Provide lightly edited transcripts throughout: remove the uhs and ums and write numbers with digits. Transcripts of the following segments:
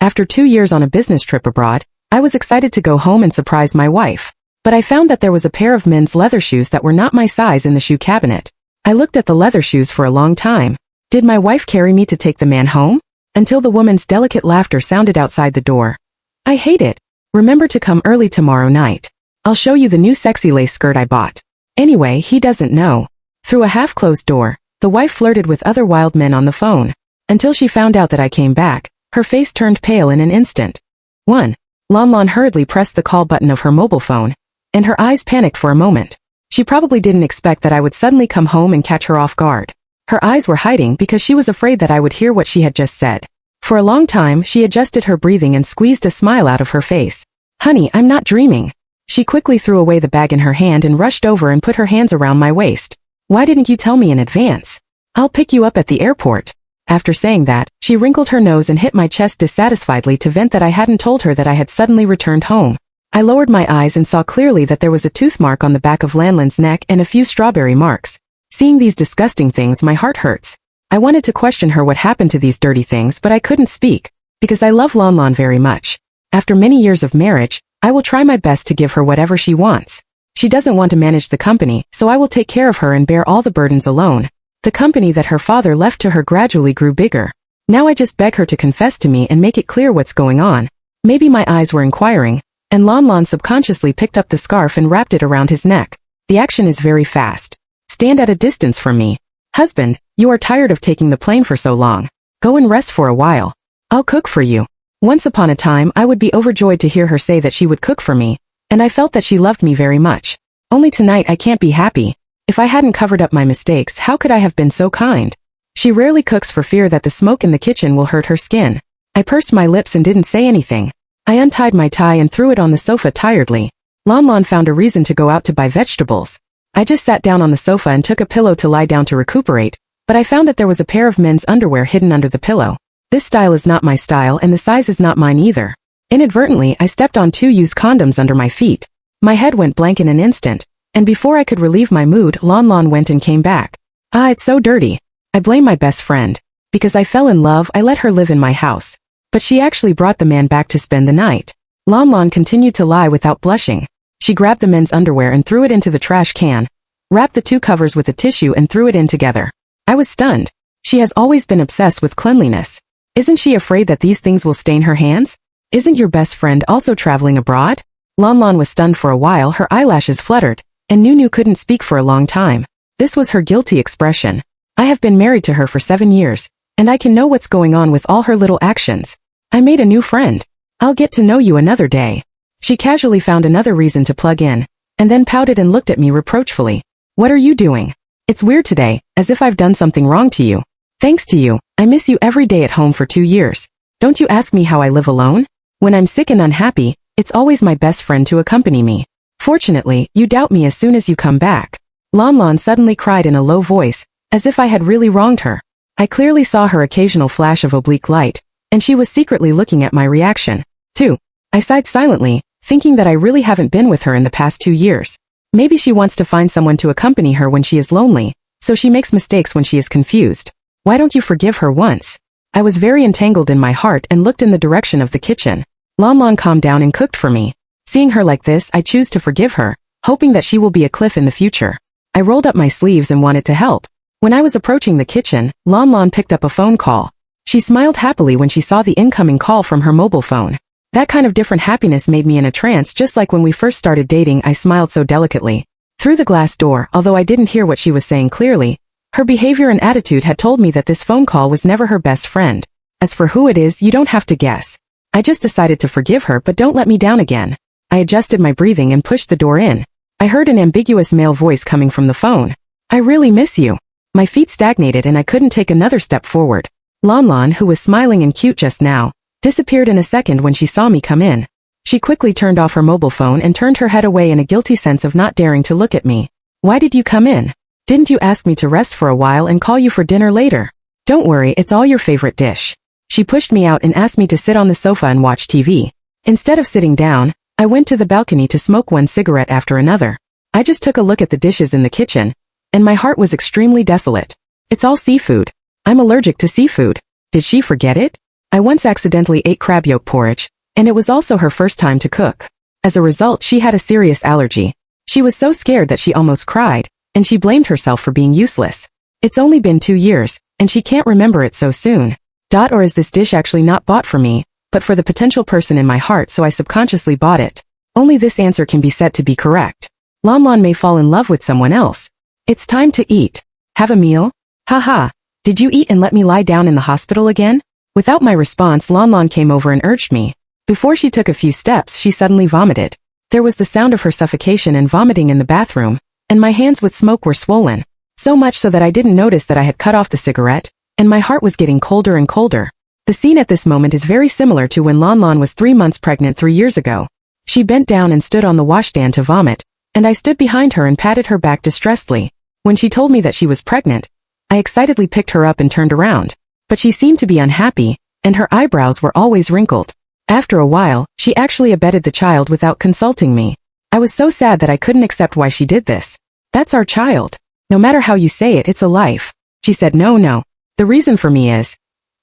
After 2 years on a business trip abroad, I was excited to go home and surprise my wife. But I found that there was a pair of men's leather shoes that were not my size in the shoe cabinet. I looked at the leather shoes for a long time. Did my wife carry me to take the man home? Until the woman's delicate laughter sounded outside the door. I hate it. Remember to come early tomorrow night. I'll show you the new sexy lace skirt I bought. Anyway, he doesn't know. Through a half-closed door, the wife flirted with other wild men on the phone. Until she found out that I came back, her face turned pale in an instant. 1. Lan hurriedly pressed the call button of her mobile phone, and her eyes panicked for a moment. She probably didn't expect that I would suddenly come home and catch her off guard. Her eyes were hiding because she was afraid that I would hear what she had just said. For a long time, she adjusted her breathing and squeezed a smile out of her face. Honey, I'm not dreaming. She quickly threw away the bag in her hand and rushed over and put her hands around my waist. Why didn't you tell me in advance? I'll pick you up at the airport. After saying that, she wrinkled her nose and hit my chest dissatisfiedly to vent that I hadn't told her that I had suddenly returned home. I lowered my eyes and saw clearly that there was a tooth mark on the back of Lan's neck and a few strawberry marks. Seeing these disgusting things, my heart hurts. I wanted to question her what happened to these dirty things, but I couldn't speak, because I love Lan very much. After many years of marriage, I will try my best to give her whatever she wants. She doesn't want to manage the company, so I will take care of her and bear all the burdens alone. The company that her father left to her gradually grew bigger. Now I just beg her to confess to me and make it clear what's going on. Maybe my eyes were inquiring, and Lan subconsciously picked up the scarf and wrapped it around his neck. The action is very fast. Stand at a distance from me. Husband, you are tired of taking the plane for so long. Go and rest for a while. I'll cook for you. Once upon a time, I would be overjoyed to hear her say that she would cook for me, and I felt that she loved me very much. Only tonight I can't be happy. If I hadn't covered up my mistakes, how could I have been so kind? She rarely cooks for fear that the smoke in the kitchen will hurt her skin. I pursed my lips and didn't say anything. I untied my tie and threw it on the sofa tiredly. Lan found a reason to go out to buy vegetables. I just sat down on the sofa and took a pillow to lie down to recuperate, but I found that there was a pair of men's underwear hidden under the pillow. This style is not my style and the size is not mine either. Inadvertently, I stepped on 2 used condoms under my feet. My head went blank in an instant, and before I could relieve my mood, Lan went and came back. Ah, it's so dirty. I blame my best friend. Because I fell in love, I let her live in my house. But she actually brought the man back to spend the night. Lan continued to lie without blushing. She grabbed the men's underwear and threw it into the trash can, wrapped the 2 covers with a tissue and threw it in together. I was stunned. She has always been obsessed with cleanliness. Isn't she afraid that these things will stain her hands? Isn't your best friend also traveling abroad? Lan was stunned for a while, her eyelashes fluttered, and Nunu couldn't speak for a long time. This was her guilty expression. I have been married to her for 7 years, and I can know what's going on with all her little actions. I made a new friend. I'll get to know you another day. She casually found another reason to plug in, and then pouted and looked at me reproachfully. What are you doing? It's weird today, as if I've done something wrong to you. Thanks to you, I miss you every day at home for 2 years. Don't you ask me how I live alone? When I'm sick and unhappy, it's always my best friend to accompany me. Fortunately, you doubt me as soon as you come back. Lan suddenly cried in a low voice, as if I had really wronged her. I clearly saw her occasional flash of oblique light, and she was secretly looking at my reaction, too. I sighed silently, thinking that I really haven't been with her in the past 2 years. Maybe she wants to find someone to accompany her when she is lonely, so she makes mistakes when she is confused. Why don't you forgive her once? I was very entangled in my heart and looked in the direction of the kitchen. Lan calmed down and cooked for me. Seeing her like this, I choose to forgive her, hoping that she will be a cliff in the future. I rolled up my sleeves and wanted to help. When I was approaching the kitchen, Lan picked up a phone call. She smiled happily when she saw the incoming call from her mobile phone. That kind of different happiness made me in a trance, just like when we first started dating. I smiled so delicately. Through the glass door, although I didn't hear what she was saying clearly, her behavior and attitude had told me that this phone call was never her best friend. As for who it is, you don't have to guess. I just decided to forgive her, but don't let me down again. I adjusted my breathing and pushed the door in. I heard an ambiguous male voice coming from the phone. I really miss you. My feet stagnated and I couldn't take another step forward. Lan, who was smiling and cute just now, disappeared in a second when she saw me come in. She quickly turned off her mobile phone and turned her head away in a guilty sense of not daring to look at me. Why did you come in? Didn't you ask me to rest for a while and call you for dinner later? Don't worry, it's all your favorite dish. She pushed me out and asked me to sit on the sofa and watch TV. Instead of sitting down, I went to the balcony to smoke one cigarette after another. I just took a look at the dishes in the kitchen, and my heart was extremely desolate. It's all seafood. I'm allergic to seafood. Did she forget it? I once accidentally ate crab yolk porridge, and it was also her first time to cook. As a result, she had a serious allergy. She was so scared that she almost cried, and she blamed herself for being useless. It's only been 2 years, and she can't remember it so soon. Or is this dish actually not bought for me, but for the potential person in my heart, so I subconsciously bought it? Only this answer can be said to be correct. Lon Lon may fall in love with someone else. It's time to eat. Have a meal? Haha. Did you eat and let me lie down in the hospital again? Without my response, Lon Lon came over and urged me. Before she took a few steps, she suddenly vomited. There was the sound of her suffocation and vomiting in the bathroom, and my hands with smoke were swollen. So much so that I didn't notice that I had cut off the cigarette, and my heart was getting colder and colder. The scene at this moment is very similar to when Lon Lon was 3 months pregnant 3 years ago. She bent down and stood on the washstand to vomit, and I stood behind her and patted her back distressfully. When she told me that she was pregnant, I excitedly picked her up and turned around. But she seemed to be unhappy, and her eyebrows were always wrinkled. After a while, she actually abetted the child without consulting me. I was so sad that I couldn't accept why she did this. That's our child. No matter how you say it, it's a life. She said no. The reason for me is,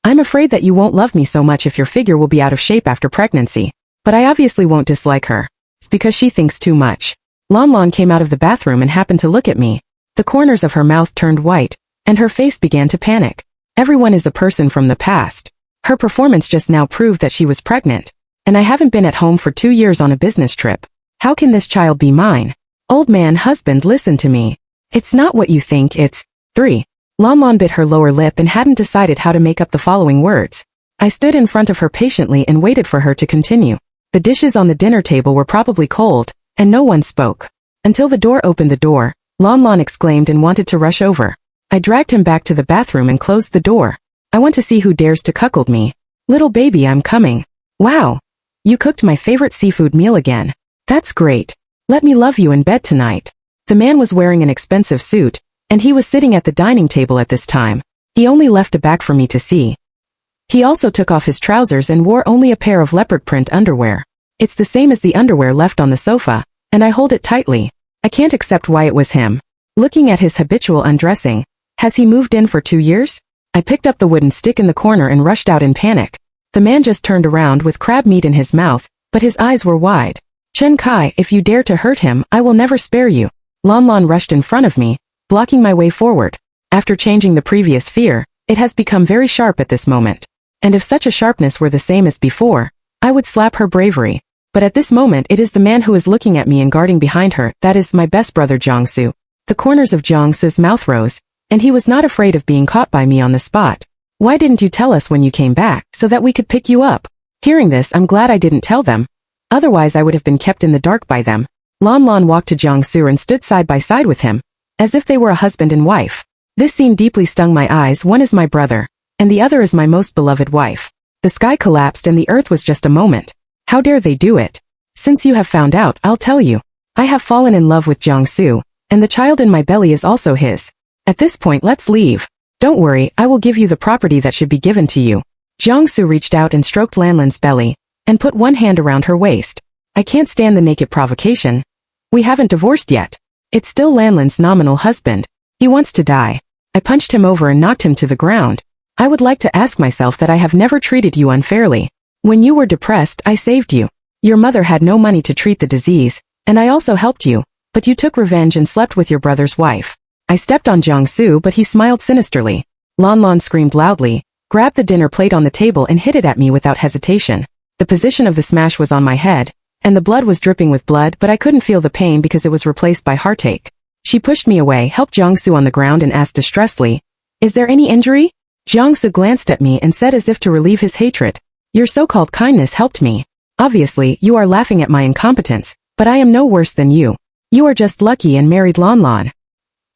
I'm afraid that you won't love me so much if your figure will be out of shape after pregnancy. But I obviously won't dislike her. It's because she thinks too much. Lon Lon came out of the bathroom and happened to look at me. The corners of her mouth turned white, and her face began to panic. Everyone is a person from the past. Her performance just now proved that she was pregnant. And I haven't been at home for 2 years on a business trip. How can this child be mine? Old man, husband, listen to me. It's not what you think, it's 3. Lon Lon bit her lower lip and hadn't decided how to make up the following words. I stood in front of her patiently and waited for her to continue. The dishes on the dinner table were probably cold, and no one spoke. Until the door opened. The door, Lon Lon exclaimed and wanted to rush over. I dragged him back to the bathroom and closed the door. I want to see who dares to cuckold me. Little baby, I'm coming. Wow. You cooked my favorite seafood meal again. That's great. Let me love you in bed tonight. The man was wearing an expensive suit, and he was sitting at the dining table at this time. He only left a back for me to see. He also took off his trousers and wore only a pair of leopard print underwear. It's the same as the underwear left on the sofa, and I hold it tightly. I can't accept why it was him. Looking at his habitual undressing, has he moved in for 2 years? I picked up the wooden stick in the corner and rushed out in panic. The man just turned around with crab meat in his mouth, but his eyes were wide. Chen Kai, if you dare to hurt him, I will never spare you. Lon Lon rushed in front of me, blocking my way forward. After changing the previous fear, it has become very sharp at this moment. And if such a sharpness were the same as before, I would slap her bravery. But at this moment it is the man who is looking at me and guarding behind her, that is my best brother Jiangsu. The corners of Jiangsu's mouth rose, and he was not afraid of being caught by me on the spot. Why didn't you tell us when you came back, so that we could pick you up? Hearing this, I'm glad I didn't tell them. Otherwise I would have been kept in the dark by them. Lon Lon walked to Jiangsu and stood side by side with him, as if they were a husband and wife. This scene deeply stung my eyes. One is my brother, and the other is my most beloved wife. The sky collapsed and the earth was just a moment. How dare they do it? Since you have found out, I'll tell you. I have fallen in love with Jiangsu, and the child in my belly is also his. At this point, let's leave. Don't worry, I will give you the property that should be given to you. Jiangsu reached out and stroked Lanlin's belly, and put one hand around her waist. I can't stand the naked provocation. We haven't divorced yet. It's still Lanlin's nominal husband. He wants to die. I punched him over and knocked him to the ground. I would like to ask myself that I have never treated you unfairly. When you were depressed, I saved you. Your mother had no money to treat the disease, and I also helped you, but you took revenge and slept with your brother's wife. I stepped on Jiangsu, but he smiled sinisterly. Lon Lon screamed loudly, grabbed the dinner plate on the table and hit it at me without hesitation. The position of the smash was on my head, and the blood was dripping with blood, but I couldn't feel the pain because it was replaced by heartache. She pushed me away, helped Jiangsu on the ground and asked distressfully, "Is there any injury?" Jiangsu glanced at me and said as if to relieve his hatred, "Your so-called kindness helped me. Obviously, you are laughing at my incompetence, but I am no worse than you. You are just lucky and married Lon Lon.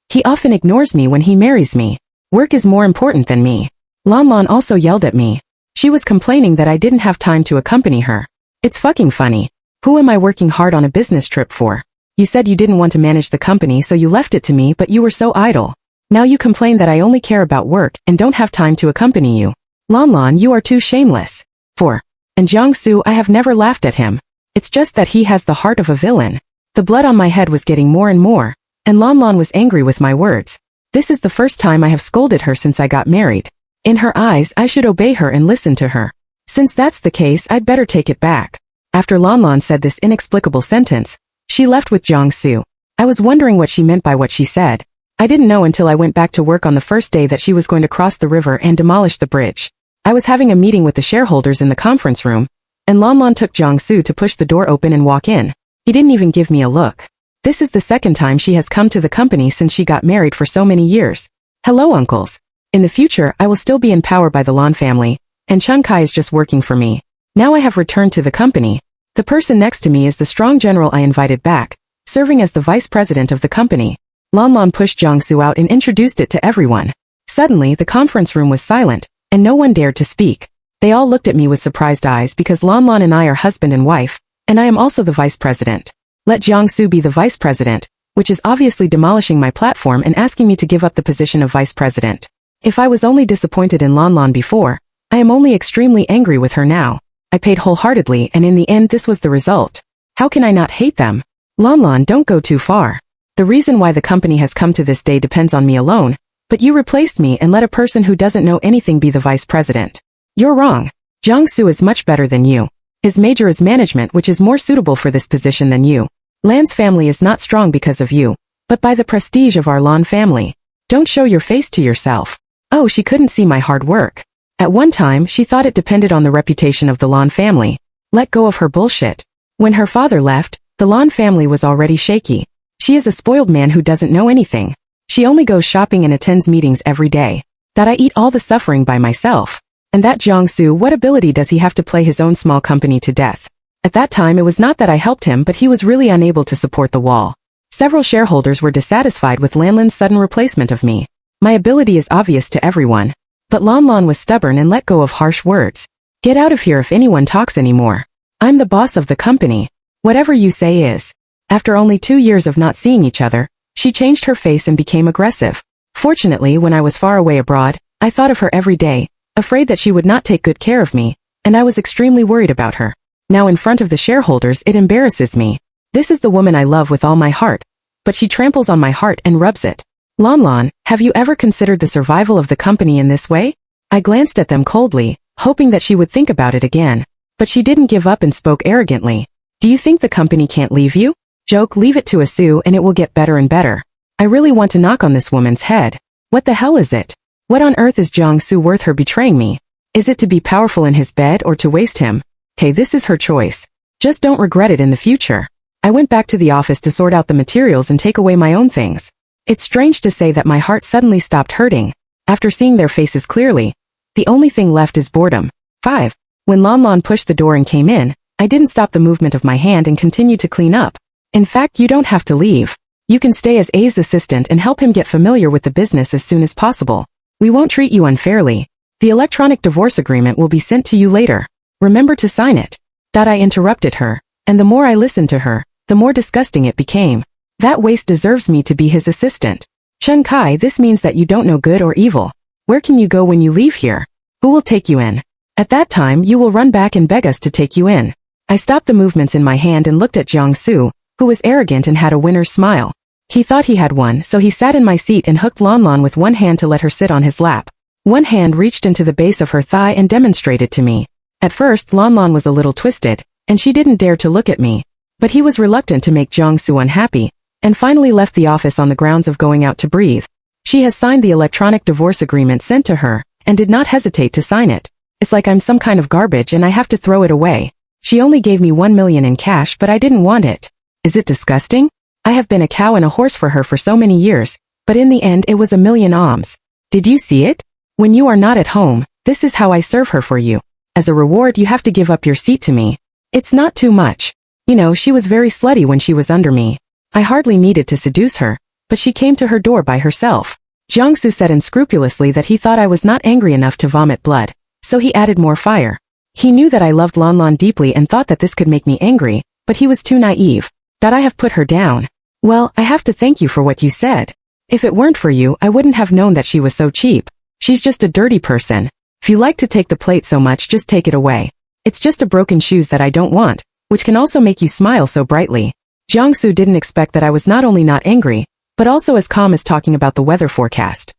He often ignores me when he marries me. Work is more important than me." Lon Lon also yelled at me. She was complaining that I didn't have time to accompany her. It's fucking funny. Who am I working hard on a business trip for? You said you didn't want to manage the company, so you left it to me, but you were so idle. Now you complain that I only care about work and don't have time to accompany you. Lon Lon, you are too shameless. 4. And Jiangsu, I have never laughed at him. It's just that he has the heart of a villain. The blood on my head was getting more and more, and Lon Lon was angry with my words. This is the first time I have scolded her since I got married. In her eyes, I should obey her and listen to her. Since that's the case, I'd better take it back. After Lanlan said this inexplicable sentence, she left with Jiangsu. I was wondering what she meant by what she said. I didn't know until I went back to work on the first day that she was going to cross the river and demolish the bridge. I was having a meeting with the shareholders in the conference room, and Lanlan took Jiangsu to push the door open and walk in. He didn't even give me a look. This is the second time she has come to the company since she got married for so many years. Hello, uncles. In the future, I will still be in power by the Lan family, and Chun Kai is just working for me. Now I have returned to the company. The person next to me is the strong general I invited back, serving as the vice president of the company. Lanlan pushed Jiangsu out and introduced it to everyone. Suddenly, the conference room was silent, and no one dared to speak. They all looked at me with surprised eyes because Lanlan and I are husband and wife, and I am also the vice president. Let Jiangsu be the vice president, which is obviously demolishing my platform and asking me to give up the position of vice president. If I was only disappointed in Lanlan before, I am only extremely angry with her now. I paid wholeheartedly, and in the end this was the result. How can I not hate them? Lanlan, don't go too far. The reason why the company has come to this day depends on me alone, but you replaced me and let a person who doesn't know anything be the vice president. You're wrong. Jiangsu is much better than you. His major is management, which is more suitable for this position than you. Lan's family is not strong because of you, but by the prestige of our Lan family. Don't show your face to yourself. Oh, she couldn't see my hard work. At one time, she thought it depended on the reputation of the Lan family. Let go of her bullshit. When her father left, the Lan family was already shaky. She is a spoiled man who doesn't know anything. She only goes shopping and attends meetings every day. That I eat all the suffering by myself. And that Jiangsu, what ability does he have to play his own small company to death? At that time it was not that I helped him, but he was really unable to support the wall. Several shareholders were dissatisfied with Lanlan's sudden replacement of me. My ability is obvious to everyone. But Lanlan was stubborn and let go of harsh words. Get out of here if anyone talks anymore. I'm the boss of the company. Whatever you say is. After only 2 years of not seeing each other, she changed her face and became aggressive. Fortunately, when I was far away abroad, I thought of her every day, afraid that she would not take good care of me, and I was extremely worried about her. Now in front of the shareholders it embarrasses me. This is the woman I love with all my heart, but she tramples on my heart and rubs it. Lanlan, have you ever considered the survival of the company in this way? I glanced at them coldly, hoping that she would think about it again, but she didn't give up and spoke arrogantly. Do you think the company can't leave you? Joke, leave it to Asu and it will get better and better. I really want to knock on this woman's head. What the hell is it? What on earth is Jiangsu worth her betraying me? Is it to be powerful in his bed or to waste him? Okay, this is her choice. Just don't regret it in the future. I went back to the office to sort out the materials and take away my own things. It's strange to say that my heart suddenly stopped hurting. After seeing their faces clearly, the only thing left is boredom. 5. When Lanlan pushed the door and came in, I didn't stop the movement of my hand and continued to clean up. In fact, you don't have to leave. You can stay as A's assistant and help him get familiar with the business as soon as possible. We won't treat you unfairly. The electronic divorce agreement will be sent to you later. Remember to sign it. I interrupted her, and the more I listened to her, the more disgusting it became. That waste deserves me to be his assistant. Chun Kai, this means that you don't know good or evil. Where can you go when you leave here? Who will take you in? At that time, you will run back and beg us to take you in. I stopped the movements in my hand and looked at Jiangsu, who was arrogant and had a winner's smile. He thought he had won, so he sat in my seat and hooked Lanlan with one hand to let her sit on his lap. One hand reached into the base of her thigh and demonstrated to me. At first, Lanlan was a little twisted, and she didn't dare to look at me. But he was reluctant to make Jiangsu unhappy, and finally left the office on the grounds of going out to breathe. She has signed the electronic divorce agreement sent to her, and did not hesitate to sign it. It's like I'm some kind of garbage and I have to throw it away. She only gave me 1 million in cash, but I didn't want it. Is it disgusting? I have been a cow and a horse for her for so many years, but in the end it was 1,000,000 alms. Did you see it? When you are not at home, this is how I serve her for you. As a reward you have to give up your seat to me. It's not too much. You know, she was very slutty when she was under me. I hardly needed to seduce her, but she came to her door by herself. Jiangsu said unscrupulously that he thought I was not angry enough to vomit blood, so he added more fire. He knew that I loved Lanlan deeply and thought that this could make me angry, but he was too naive. I have put her down. Well, I have to thank you for what you said. If it weren't for you, I wouldn't have known that she was so cheap. She's just a dirty person. If you like to take the plate so much, just take it away. It's just a broken shoes that I don't want, which can also make you smile so brightly. Jiangsu didn't expect that I was not only not angry, but also as calm as talking about the weather forecast.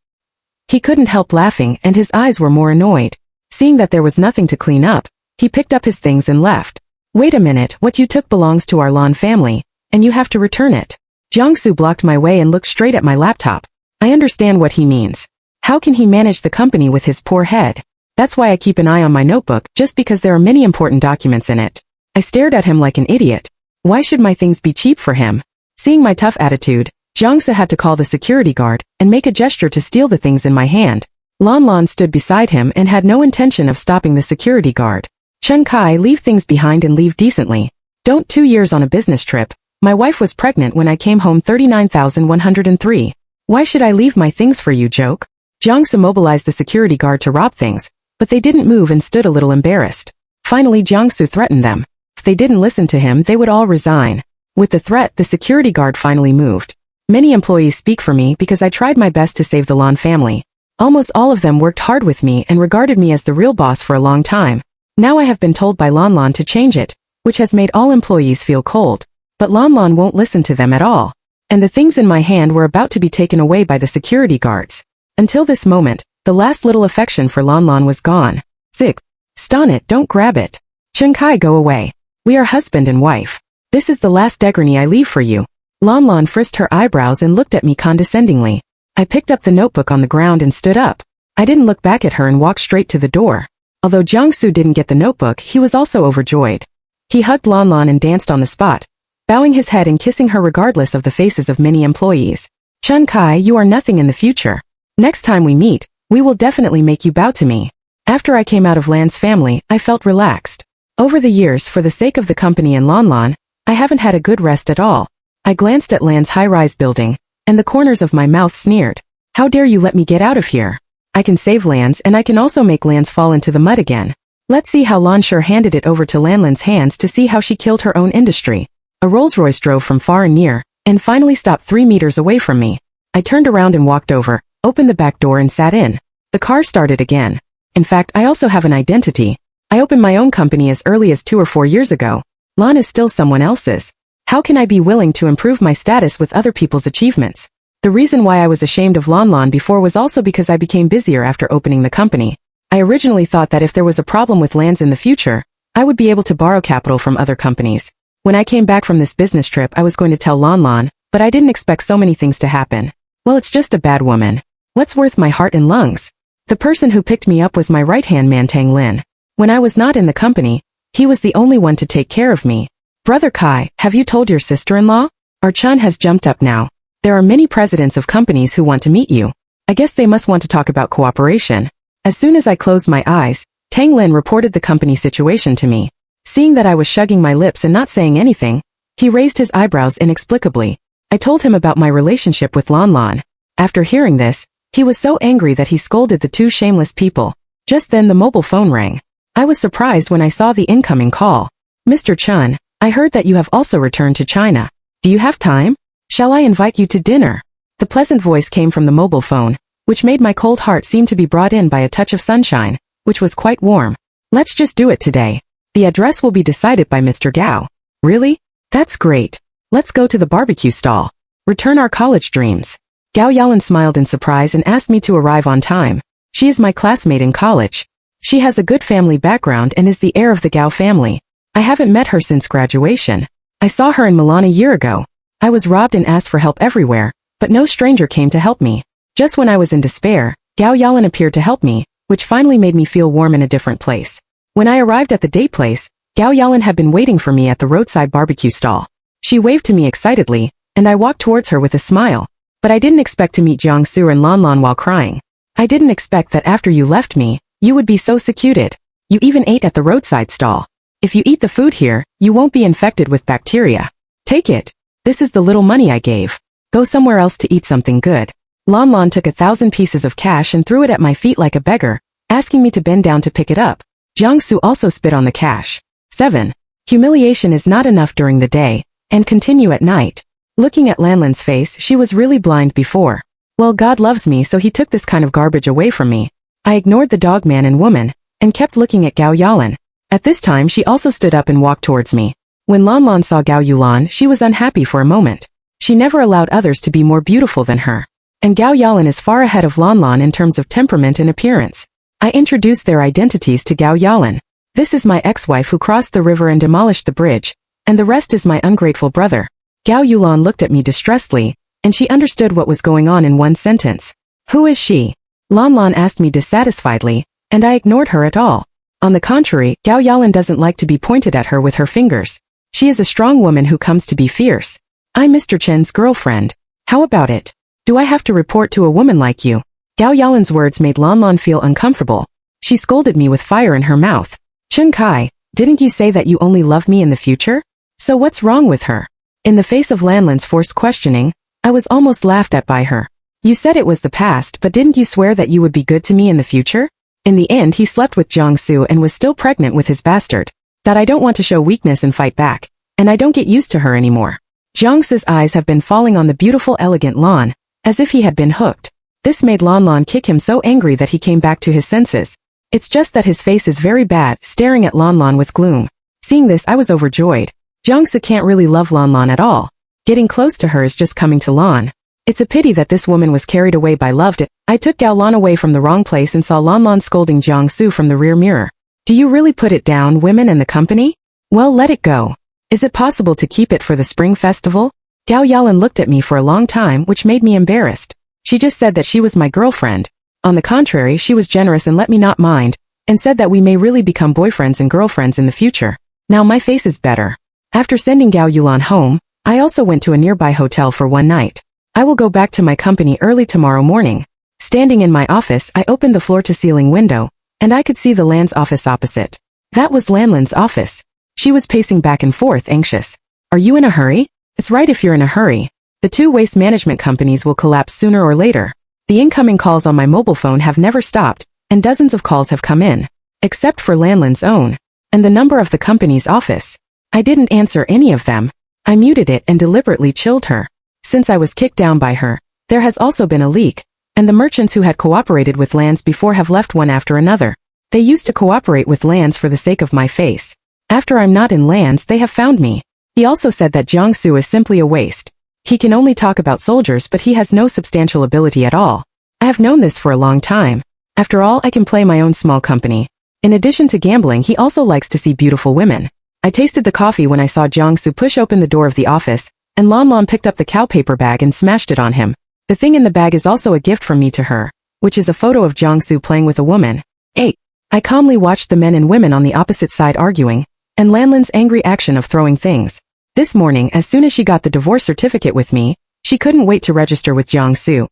He couldn't help laughing and his eyes were more annoyed. Seeing that there was nothing to clean up, He picked up his things and left. Wait a minute, what you took belongs to our Lan family, and you have to return it. Jiangsu blocked my way and looked straight at my laptop. I understand what he means. How can he manage the company with his poor head? That's why I keep an eye on my notebook, just because there are many important documents in it. I stared at him like an idiot. Why should my things be cheap for him? Seeing my tough attitude, Jiangsu had to call the security guard and make a gesture to steal the things in my hand. Lan Lan stood beside him and had no intention of stopping the security guard. Chen Kai, leave things behind and leave decently. Don't 2 years on a business trip. My wife was pregnant when I came home 39,103. Why should I leave my things for you, joke? Jiangsu mobilized the security guard to rob things, but they didn't move and stood a little embarrassed. Finally Jiangsu threatened them. If they didn't listen to him, they would all resign. With the threat, the security guard finally moved. Many employees speak for me because I tried my best to save the Lan family. Almost all of them worked hard with me and regarded me as the real boss for a long time. Now I have been told by Lan Lan to change it, which has made all employees feel cold. But Lan Lan won't listen to them at all. And the things in my hand were about to be taken away by the security guards. Until this moment, the last little affection for Lan Lan was gone. 6. Stun it, don't grab it. Chen Kai, go away. We are husband and wife. This is the last degrenee I leave for you. Lan Lan frisked her eyebrows and looked at me condescendingly. I picked up the notebook on the ground and stood up. I didn't look back at her and walked straight to the door. Although Jiangsu didn't get the notebook, he was also overjoyed. He hugged Lan Lan and danced on the spot, bowing his head and kissing her regardless of the faces of many employees. Chen Kai, you are nothing in the future. Next time we meet, we will definitely make you bow to me. After I came out of Lan's family, I felt relaxed. Over the years, for the sake of the company and Lan Lan, I haven't had a good rest at all. I glanced at Lan's high-rise building, and the corners of my mouth sneered. How dare you let me get out of here? I can save Lan's and I can also make Lan's fall into the mud again. Let's see how Lan Shur handed it over to Lanlin's hands to see how she killed her own industry. A Rolls-Royce drove from far and near, and finally stopped 3 meters away from me. I turned around and walked over, opened the back door and sat in. The car started again. In fact, I also have an identity. I opened my own company as early as 2 or 4 years ago. Lan is still someone else's. How can I be willing to improve my status with other people's achievements? The reason why I was ashamed of Lan Lan before was also because I became busier after opening the company. I originally thought that if there was a problem with Lan's in the future, I would be able to borrow capital from other companies. When I came back from this business trip, I was going to tell Lan Lan, but I didn't expect so many things to happen. Well, it's just a bad woman. What's worth my heart and lungs? The person who picked me up was my right-hand man Tang Lin. When I was not in the company, he was the only one to take care of me. Brother Kai, have you told your sister-in-law? Our Chun has jumped up now. There are many presidents of companies who want to meet you. I guess they must want to talk about cooperation. As soon as I closed my eyes, Tang Lin reported the company situation to me. Seeing that I was shrugging my lips and not saying anything, he raised his eyebrows inexplicably. I told him about my relationship with Lan Lan. After hearing this, he was so angry that he scolded the 2 shameless people. Just then the mobile phone rang. I was surprised when I saw the incoming call. Mr. Chun, I heard that you have also returned to China. Do you have time? Shall I invite you to dinner? The pleasant voice came from the mobile phone, which made my cold heart seem to be brought in by a touch of sunshine, which was quite warm. Let's just do it today. The address will be decided by Mr. Gao. Really? That's great. Let's go to the barbecue stall. Return our college dreams. Gao Yalan smiled in surprise and asked me to arrive on time. She is my classmate in college. She has a good family background and is the heir of the Gao family. I haven't met her since graduation. I saw her in Milan a year ago. I was robbed and asked for help everywhere, but no stranger came to help me. Just when I was in despair, Gao Yalan appeared to help me, which finally made me feel warm in a different place. When I arrived at the date place, Gao Yalan had been waiting for me at the roadside barbecue stall. She waved to me excitedly, and I walked towards her with a smile. But I didn't expect to meet Jiangsu and Lan Lan while crying. I didn't expect that after you left me, you would be so secluded. You even ate at the roadside stall. If you eat the food here, you won't be infected with bacteria. Take it. This is the little money I gave. Go somewhere else to eat something good. Lan Lan took 1,000 pieces of cash and threw it at my feet like a beggar, asking me to bend down to pick it up. Jiangsu also spit on the cash. 7. Humiliation is not enough during the day, and continue at night. Looking at Lanlin's face, she was really blind before. Well, God loves me, so he took this kind of garbage away from me. I ignored the dog man and woman, and kept looking at Gao Yalan. At this time she also stood up and walked towards me. When Lan Lan saw Gao Yulan, she was unhappy for a moment. She never allowed others to be more beautiful than her. And Gao Yalan is far ahead of Lan Lan in terms of temperament and appearance. I introduced their identities to Gao Yalan. This is my ex-wife who crossed the river and demolished the bridge, and the rest is my ungrateful brother. Gao Yulan looked at me distressedly, and she understood what was going on in one sentence. Who is she? Lan Lan asked me dissatisfiedly, and I ignored her at all. On the contrary, Gao Yalan doesn't like to be pointed at her with her fingers. She is a strong woman who comes to be fierce. I'm Mr. Chen's girlfriend. How about it? Do I have to report to a woman like you? Gao Yalan's words made Lan Lan feel uncomfortable. She scolded me with fire in her mouth. Chen Kai, didn't you say that you only love me in the future? So what's wrong with her? In the face of Lan Lan's forced questioning, I was almost laughed at by her. You said it was the past, but didn't you swear that you would be good to me in the future? In the end, he slept with Jiangsu and was still pregnant with his bastard. That I don't want to show weakness and fight back, and I don't get used to her anymore. Jiangsu's eyes have been falling on the beautiful elegant Lan, as if he had been hooked. This made Lan Lan kick him so angry that he came back to his senses. It's just that his face is very bad, staring at Lan Lan with gloom. Seeing this, I was overjoyed. Jiangsu can't really love Lan Lan at all. Getting close to her is just coming to Lan. It's a pity that this woman was carried away by love. I took Gao Lan away from the wrong place and saw Lan Lan scolding Jiangsu from the rear mirror. Do you really put it down, women and the company? Well, let it go. Is it possible to keep it for the spring festival? Gao Yalan looked at me for a long time, which made me embarrassed. She just said that she was my girlfriend. On the contrary, she was generous and let me not mind, and said that we may really become boyfriends and girlfriends in the future. Now my face is better. After sending Gao Yulan home, I also went to a nearby hotel for one night. I will go back to my company early tomorrow morning. Standing in my office, I opened the floor-to-ceiling window, and I could see the Lan's office opposite. That was Lan's office. She was pacing back and forth, anxious. Are you in a hurry? It's right if you're in a hurry. The two waste management companies will collapse sooner or later. The incoming calls on my mobile phone have never stopped, and dozens of calls have come in, except for Lan's own, and the number of the company's office. I didn't answer any of them. I muted it and deliberately chilled her. Since I was kicked down by her, there has also been a leak, and the merchants who had cooperated with Lans before have left one after another. They used to cooperate with Lans for the sake of my face. After I'm not in Lans, they have found me. He also said that Jiangsu is simply a waste. He can only talk about soldiers, but he has no substantial ability at all. I have known this for a long time. After all, I can play my own small company. In addition to gambling, he also likes to see beautiful women. I tasted the coffee when I saw Jiangsu push open the door of the office, and Lan Lan picked up the cow paper bag and smashed it on him. The thing in the bag is also a gift from me to her, which is a photo of Jiangsu playing with a woman. 8. I calmly watched the men and women on the opposite side arguing, and Lan's angry action of throwing things. This morning, as soon as she got the divorce certificate with me, she couldn't wait to register with Jiangsu.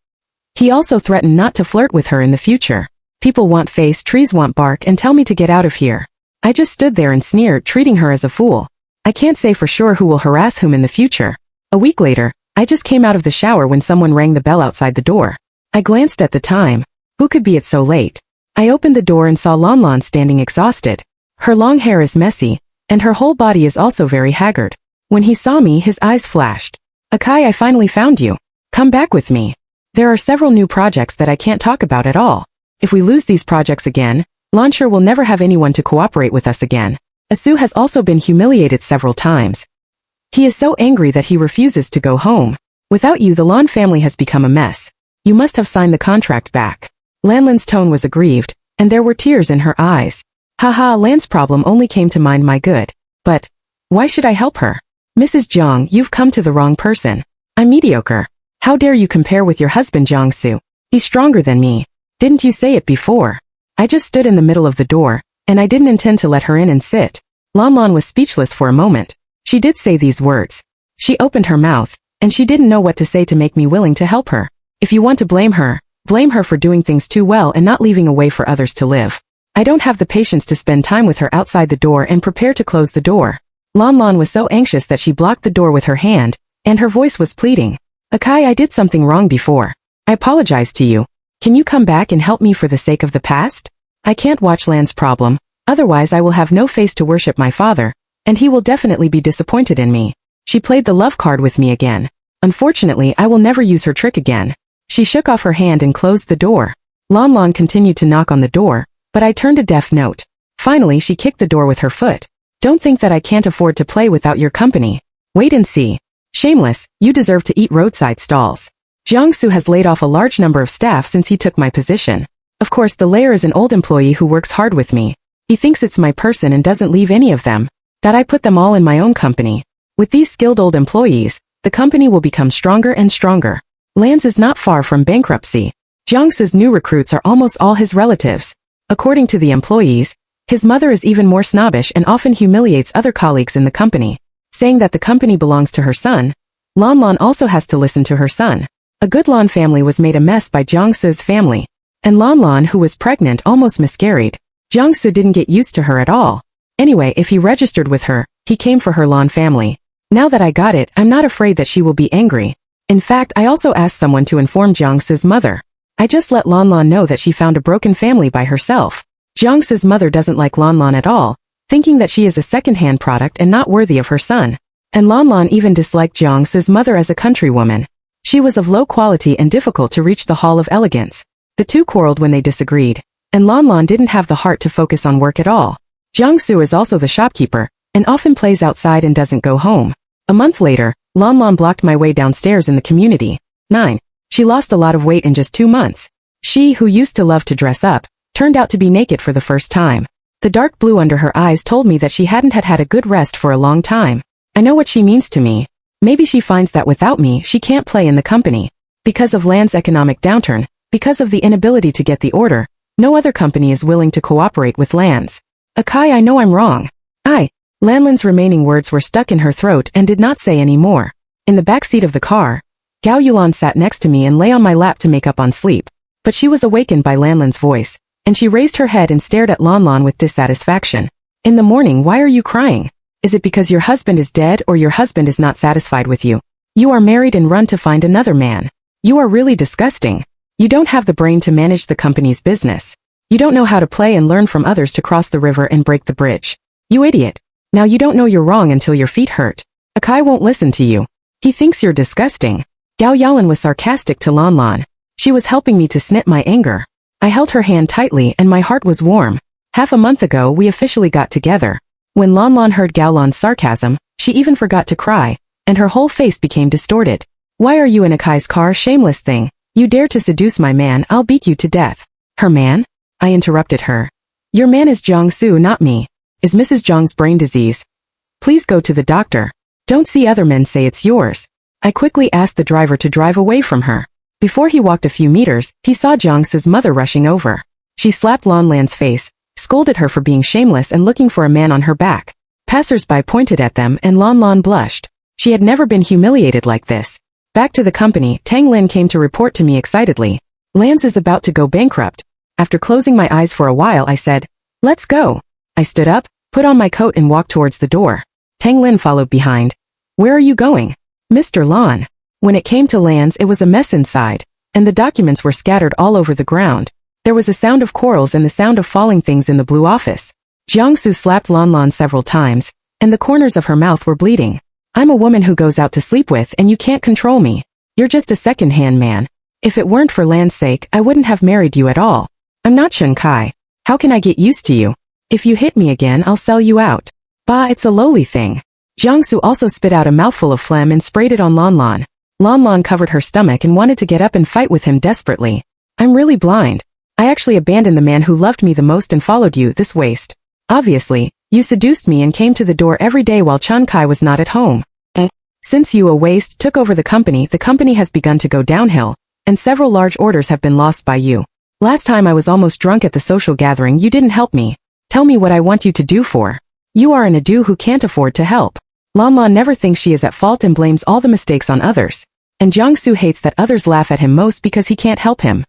He also threatened not to flirt with her in the future. People want face, trees want bark, and tell me to get out of here. I just stood there and sneered, treating her as a fool. I can't say for sure who will harass whom in the future. A week later, I just came out of the shower when someone rang the bell outside the door. I glanced at the time. Who could be it so late? I opened the door and saw Lan standing exhausted. Her long hair is messy, and her whole body is also very haggard. When he saw me, his eyes flashed. Akai, I finally found you. Come back with me. There are several new projects that I can't talk about at all. If we lose these projects again, Launcher will never have anyone to cooperate with us again. Asu has also been humiliated several times. He is so angry that he refuses to go home. Without you, the Lan family has become a mess. You must have signed the contract back. Lan's tone was aggrieved, and there were tears in her eyes. Haha, Lan's problem only came to mind my good. But why should I help her? Mrs. Jiang, you've come to the wrong person. I'm mediocre. How dare you compare with your husband Jiangsu? He's stronger than me. Didn't you say it before? I just stood in the middle of the door, and I didn't intend to let her in and sit. Lan was speechless for a moment. She did say these words. She opened her mouth, and she didn't know what to say to make me willing to help her. If you want to blame her for doing things too well and not leaving a way for others to live. I don't have the patience to spend time with her outside the door and prepare to close the door. Lan was so anxious that she blocked the door with her hand, and her voice was pleading. Akai, I did something wrong before. I apologize to you. Can you come back and help me for the sake of the past? I can't watch Lan's problem, otherwise I will have no face to worship my father, and he will definitely be disappointed in me. She played the love card with me again. Unfortunately, I will never use her trick again. She shook off her hand and closed the door. Lan continued to knock on the door, but I turned a deaf note. Finally, she kicked the door with her foot. Don't think that I can't afford to play without your company. Wait and see. Shameless, you deserve to eat roadside stalls. Jiangsu has laid off a large number of staff since he took my position. Of course, the layer is an old employee who works hard with me. He thinks it's my person and doesn't leave any of them. That I put them all in my own company. With these skilled old employees, the company will become stronger and stronger. Lan's is not far from bankruptcy. Jiangsu's new recruits are almost all his relatives. According to the employees, his mother is even more snobbish and often humiliates other colleagues in the company, saying that the company belongs to her son. Lan also has to listen to her son. A good Lan family was made a mess by Jiangsu's family. And Lan, who was pregnant, almost miscarried. Jiangsu didn't get used to her at all. Anyway, if he registered with her, he came for her Lan family. Now that I got it, I'm not afraid that she will be angry. In fact, I also asked someone to inform Jiangsu's mother. I just let Lan know that she found a broken family by herself. Jiangsu's mother doesn't like Lan at all, thinking that she is a second-hand product and not worthy of her son. And Lan even disliked Jiangsu's mother as a countrywoman. She was of low quality and difficult to reach the hall of elegance. The two quarreled when they disagreed, and Lan didn't have the heart to focus on work at all. Jiangsu is also the shopkeeper, and often plays outside and doesn't go home. A month later, Lan blocked my way downstairs in the community. 9. She lost a lot of weight in just 2 months. She, who used to love to dress up, turned out to be naked for the first time. The dark blue under her eyes told me that she hadn't had a good rest for a long time. I know what she means to me. Maybe she finds that without me she can't play in the company. Because of Lan's economic downturn, because of the inability to get the order, no other company is willing to cooperate with Lan's. Akai, I know I'm wrong. Lanlin's remaining words were stuck in her throat and did not say any more. In the back seat of the car, Gao Yulan sat next to me and lay on my lap to make up on sleep. But she was awakened by Lanlin's voice, and she raised her head and stared at Lan with dissatisfaction. In the morning, why are you crying? Is it because your husband is dead or your husband is not satisfied with you? You are married and run to find another man. You are really disgusting. You don't have the brain to manage the company's business. You don't know how to play and learn from others to cross the river and break the bridge. You idiot. Now you don't know you're wrong until your feet hurt. Akai won't listen to you. He thinks you're disgusting. Gao Yalan was sarcastic to Lan. She was helping me to snip my anger. I held her hand tightly and my heart was warm. Half a month ago we officially got together. When Lan heard Gao Lan's sarcasm, she even forgot to cry, and her whole face became distorted. Why are you in Akai's car, shameless thing? You dare to seduce my man, I'll beat you to death. Her man? I interrupted her. Your man is Jiangsu, not me. Is Mrs. Zhang's brain disease? Please go to the doctor. Don't see other men say it's yours. I quickly asked the driver to drive away from her. Before he walked a few meters, he saw Jiangsu's mother rushing over. She slapped Lan's face, scolded her for being shameless and looking for a man on her back. Passers-by pointed at them and Lan blushed. She had never been humiliated like this. Back to the company, Tang Lin came to report to me excitedly. Lan's is about to go bankrupt. After closing my eyes for a while, I said, let's go. I stood up, put on my coat and walked towards the door. Tang Lin followed behind. Where are you going? Mr. Lan. When it came to Lan's, it was a mess inside, and the documents were scattered all over the ground. There was a sound of quarrels and the sound of falling things in the blue office. Jiangsu slapped Lan several times, and the corners of her mouth were bleeding. I'm a woman who goes out to sleep with and you can't control me. You're just a second-hand man. If it weren't for Lan's sake, I wouldn't have married you at all. I'm not Shen Kai. How can I get used to you? If you hit me again, I'll sell you out. Bah, it's a lowly thing. Jiangsu also spit out a mouthful of phlegm and sprayed it on Lan. Lan covered her stomach and wanted to get up and fight with him desperately. I'm really blind. I actually abandoned the man who loved me the most and followed you, this waste. Obviously, you seduced me and came to the door every day while Chen Kai was not at home. Since you, a waste, took over the company has begun to go downhill, and several large orders have been lost by you. Last time I was almost drunk at the social gathering, you didn't help me. Tell me what I want you to do for. You are an adu who can't afford to help. Lan never thinks she is at fault and blames all the mistakes on others. And Jiangsu hates that others laugh at him most because he can't help him.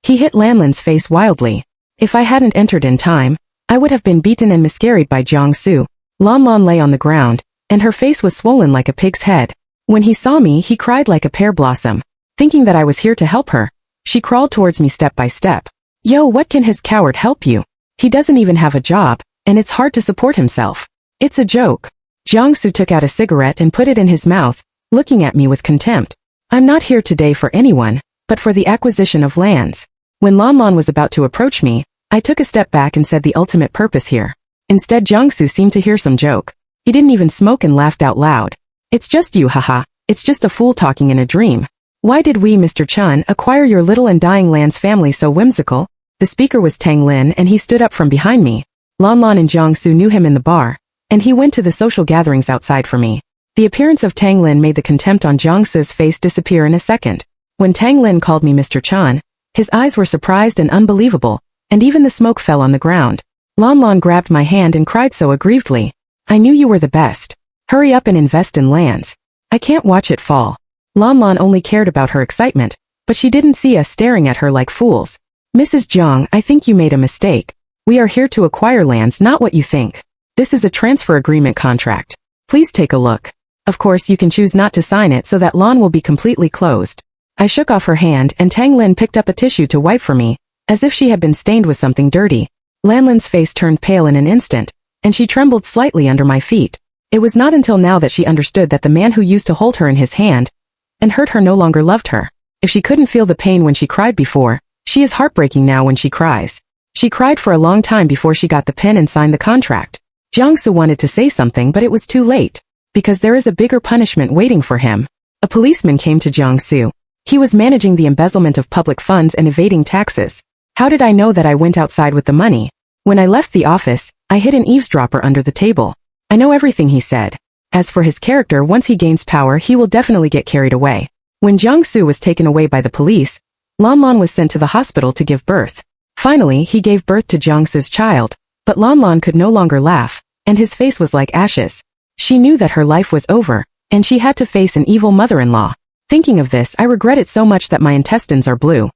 He hit Lanlin's face wildly. If I hadn't entered in time, I would have been beaten and miscarried by Jiangsu. Lan lay on the ground, and her face was swollen like a pig's head. When he saw me, he cried like a pear blossom. Thinking that I was here to help her, she crawled towards me step by step. Yo, what can his coward help you? He doesn't even have a job, and it's hard to support himself. It's a joke. Jiangsu took out a cigarette and put it in his mouth, looking at me with contempt. I'm not here today for anyone, but for the acquisition of lands. When Lan was about to approach me, I took a step back and said the ultimate purpose here. Instead, Jiangsu seemed to hear some joke. He didn't even smoke and laughed out loud. It's just you, haha. It's just a fool talking in a dream. Why did we, Mr. Chun, acquire your little and dying land's family so whimsical? The speaker was Tang Lin and he stood up from behind me. Lan Lan and Jiang Su knew him in the bar, and he went to the social gatherings outside for me. The appearance of Tang Lin made the contempt on Jiang Su's face disappear in a second. When Tang Lin called me Mr. Chan, his eyes were surprised and unbelievable, and even the smoke fell on the ground. Lan Lan grabbed my hand and cried so aggrievedly. I knew you were the best. Hurry up and invest in lands. I can't watch it fall. Lan Lan only cared about her excitement, but she didn't see us staring at her like fools. Mrs. Jiang, I think you made a mistake. We are here to acquire lands, not what you think. This is a transfer agreement contract. Please take a look. Of course, you can choose not to sign it so that lawn will be completely closed. I shook off her hand and Tang Lin picked up a tissue to wipe for me, as if she had been stained with something dirty. Lan Lin's face turned pale in an instant, and she trembled slightly under my feet. It was not until now that she understood that the man who used to hold her in his hand and hurt her no longer loved her. If she couldn't feel the pain when she cried before, she is heartbreaking now when she cries. She cried for a long time before she got the pen and signed the contract. Jiang Su wanted to say something, but it was too late, because there is a bigger punishment waiting for him. A policeman came to Jiang Su. He was managing the embezzlement of public funds and evading taxes. How did I know that I went outside with the money? When I left the office, I hid an eavesdropper under the table. I know everything he said. As for his character, once he gains power, he will definitely get carried away. When Jiang Su was taken away by the police, Lan Lan was sent to the hospital to give birth. Finally, he gave birth to Jiang Su's child, but Lan Lan could no longer laugh, and his face was like ashes. She knew that her life was over, and she had to face an evil mother-in-law. Thinking of this, I regret it so much that my intestines are blue.